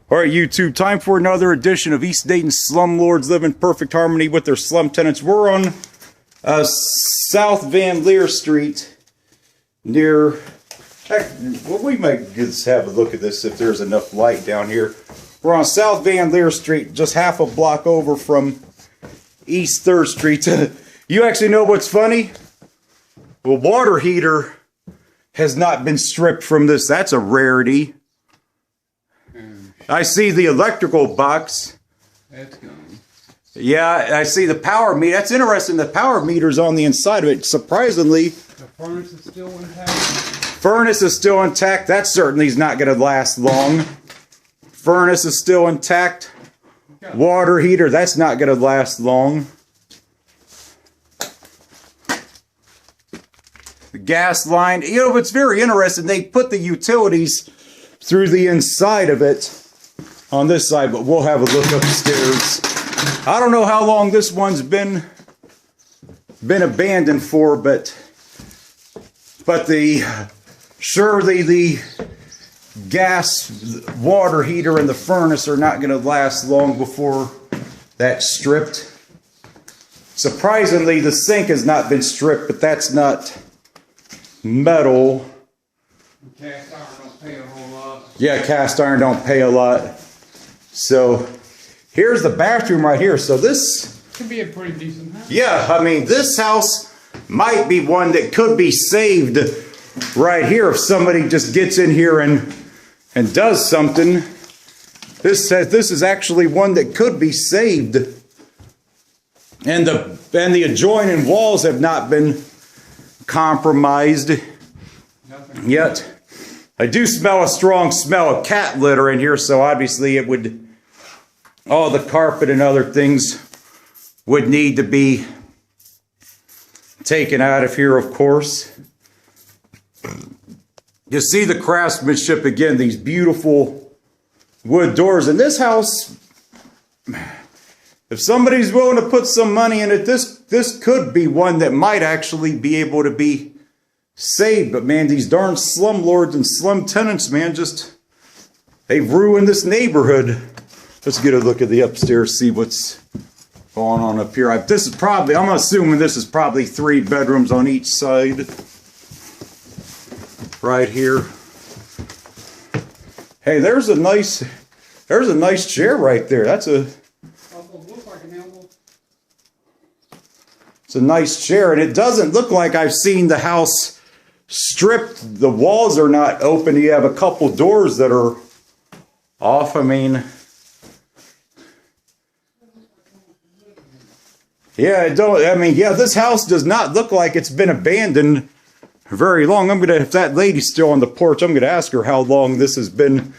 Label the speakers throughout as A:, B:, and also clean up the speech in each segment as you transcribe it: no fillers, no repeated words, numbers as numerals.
A: All right, YouTube, time for another edition of East Dayton Slumlords live in perfect harmony with their slum tenants. We're on South Van Lear Street near... Well, we might just have a look at this if there's enough light down here. We're on South Van Lear Street, just half a block over from East 3rd Street. You actually know what's funny? The water heater has not been stripped from this. That's a rarity. I see the electrical box.
B: That's gone.
A: Yeah, I see the power meter. That's interesting. The power meter's on the inside of it. Surprisingly,
B: The furnace is still intact.
A: furnace is still intact. That certainly is not going to last long. Furnace is still intact. Water heater, that's not going to last long. The gas line, you know, it's very interesting. They put the utilities through the inside of it on this side, but we'll have a look upstairs. I don't know how long this one's been abandoned for, but surely the gas, water heater, and the furnace are not going to last long before that's stripped. Surprisingly, the sink has not been stripped, but that's not metal.
B: Cast iron don't pay a whole lot.
A: Yeah, cast iron don't pay a lot. So here's the bathroom right here. So this
B: Could be a pretty decent house.
A: yeah, I mean, this house might be one that could be saved right here if somebody just gets in here and does something. This says this is actually one that could be saved. And the adjoining walls have not been compromised
B: Nothing.
A: yet. I do smell a strong smell of cat litter in here, so obviously it would, all the carpet and other things would need to be taken out of here, of course. You see the craftsmanship again, these beautiful wood doors. In this house, if somebody's willing to put some money in it, this could be one that might actually be able to be saved. But man, these darn slumlords and slum tenants, man, they've ruined this neighborhood. Let's get a look at the upstairs, see what's going on up here. I'm assuming this is probably 3 bedrooms on each side. Right here. Hey, there's a nice chair right there. Looks
B: like an elbow.
A: It's a nice chair, and it doesn't look like I've seen the house stripped. The walls are not open. You have a couple doors that are off. I mean, yeah, this house does not look like it's been abandoned very long. If that lady's still on the porch, I'm gonna ask her how long this has been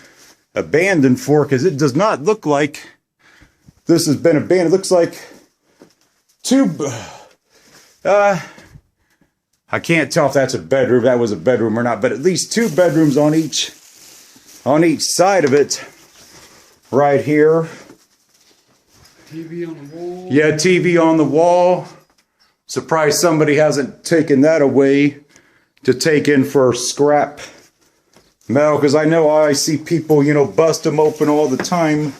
A: abandoned for, because it does not look like this has been abandoned. It looks like I can't tell if that's a bedroom, that was a bedroom or not, but at least 2 bedrooms on each side of it right here.
B: TV on the wall.
A: Yeah, TV on the wall. Surprised somebody hasn't taken that away to take in for scrap metal, because I see people, bust them open all the time,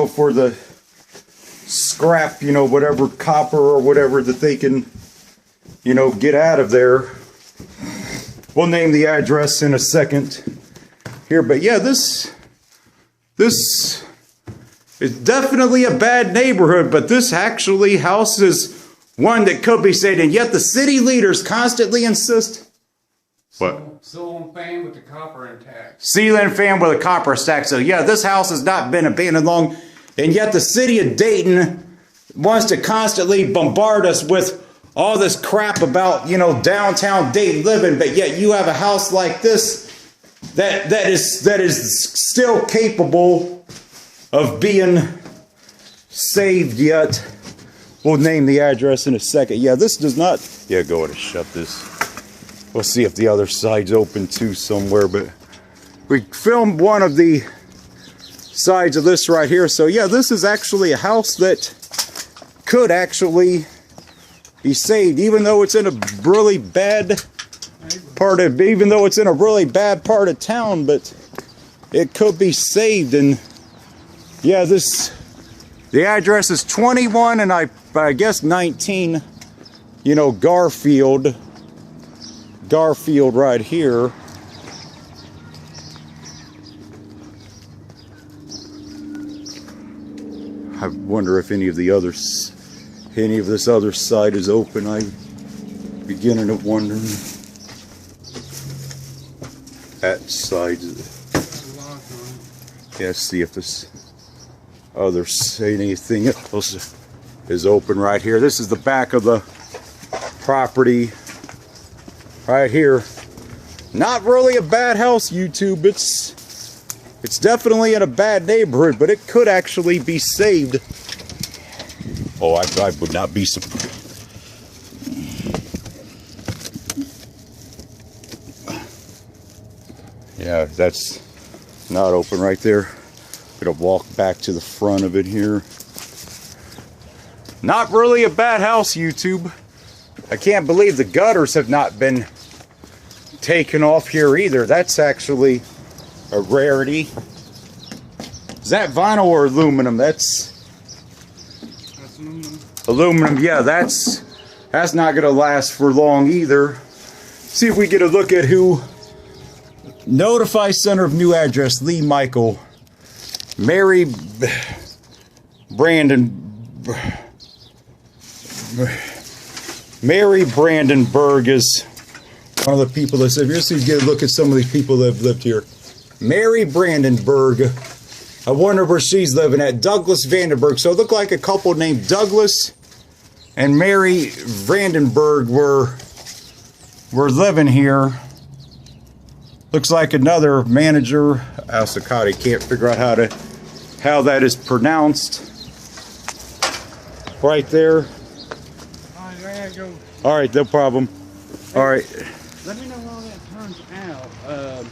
A: for the scrap, whatever copper or whatever that they can, get out of there. We'll name the address in a second here, but yeah, this is definitely a bad neighborhood, but this actually houses one that could be saved, and yet the city leaders constantly insist. What?
B: Ceiling fan with the copper intact.
A: Ceiling fan with a copper stack. So yeah, this house has not been abandoned long, and yet the city of Dayton wants to constantly bombard us with all this crap about, downtown Dayton living, but yet you have a house like this that is still capable of being saved yet. We'll name the address in a second. Yeah, this does not... Yeah, go ahead and shut this. We'll see if the other side's open too somewhere, but we filmed one of the sides of this right here. So yeah, this is actually a house that could actually be saved, even though it's in a really bad part of town, but it could be saved. And yeah, the address is 21 and I guess 19, you know, Garfield right here. I wonder if any of this other side is open. I'm beginning to wonder. That side. Yeah, see if this other anything else is open right here. This is the back of the property right here. Not really a bad house, YouTube. It's definitely in a bad neighborhood, but it could actually be saved. Oh, I would not be surprised. Yeah, that's not open right there. Gonna walk back to the front of it here. Not really a bad house, YouTube. I can't believe the gutters have not been taken off here either. That's actually a rarity. Is that vinyl or aluminum? That's
B: aluminum.
A: Aluminum, yeah, that's not gonna last for long either. See if we get a look at who. Notify center of new address, Lee Michael. Mary Brandenburg is one of the people that live here. So you get a look at some of these people that have lived here. Mary Brandenburg. I wonder where she's living at. Douglas Vandenberg. So it looked like a couple named Douglas and Mary Brandenburg were living here. Looks like another manager, Asakati, can't figure out how that is pronounced. Right there.
B: Alright, there you go.
A: All right, no problem. All right.
B: Let me know how that turns out.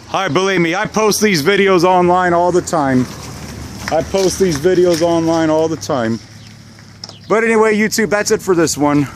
A: Hi, believe me, I post these videos online all the time. But anyway, YouTube, that's it for this one.